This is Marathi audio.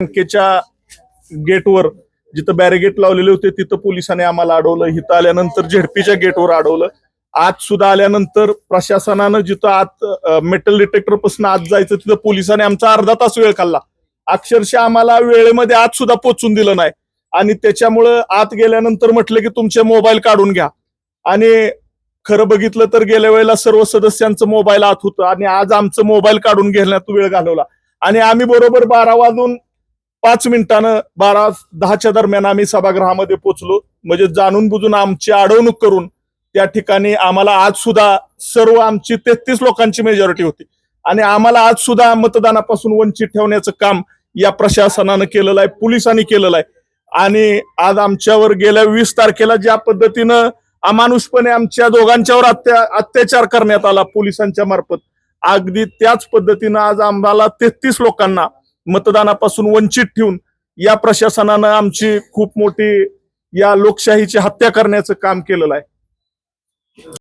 बँकेच्या गेटवर जिथं बॅरिगेट लावलेले होते तिथं पोलिसांनी आम्हाला अडवलं. इथं आल्यानंतर झेडपीच्या गेटवर अडवलं. आत सुद्धा आल्यानंतर प्रशासनानं जिथं आत मेटल डिटेक्टर पासून आत जायचं तिथं पोलिसांनी आमचा अर्धा तास वेळ खाल्ला. अक्षरशः आम्हाला वेळेमध्ये आत सुद्धा पोचून दिलं नाही. आणि त्याच्यामुळं आत गेल्यानंतर म्हटलं की तुमचे मोबाईल काढून घ्या. आणि खरं बघितलं तर गेल्या वेळेला सर्व सदस्यांचं मोबाईल आत होतं आणि आज आमचं मोबाईल काढून घेण्यात वेळ घालवला. आणि आम्ही बरोबर 12:05 12:10च्या दरम्यान आम्ही सभागृहामध्ये पोहोचलो. म्हणजे जाणून बुजून आमची अडवणूक करून त्या ठिकाणी आम्हाला आज सुद्धा सर्व आमची 33 लोकांची मेजॉरिटी होती आणि आम्हाला आज सुद्धा मतदानापासून वंचित ठेवण्याचं काम या प्रशासनानं केलेलं आहे, पोलिसांनी केलेलं आहे. आणि आज आमच्यावर गेल्या 20 तारखेला ज्या पद्धतीनं अमानुषपणे आमच्या दोघांच्यावर अत्याचार करण्यात आला पोलिसांच्या मार्फत, अगदी त्याच पद्धतीनं आज आम्हाला 33 लोकांना मतदानापासून वंचित ठेवून या प्रशासनानं आमची खूप मोठी या लोकशाहीची हत्या करण्याचं काम केलेलं आहे.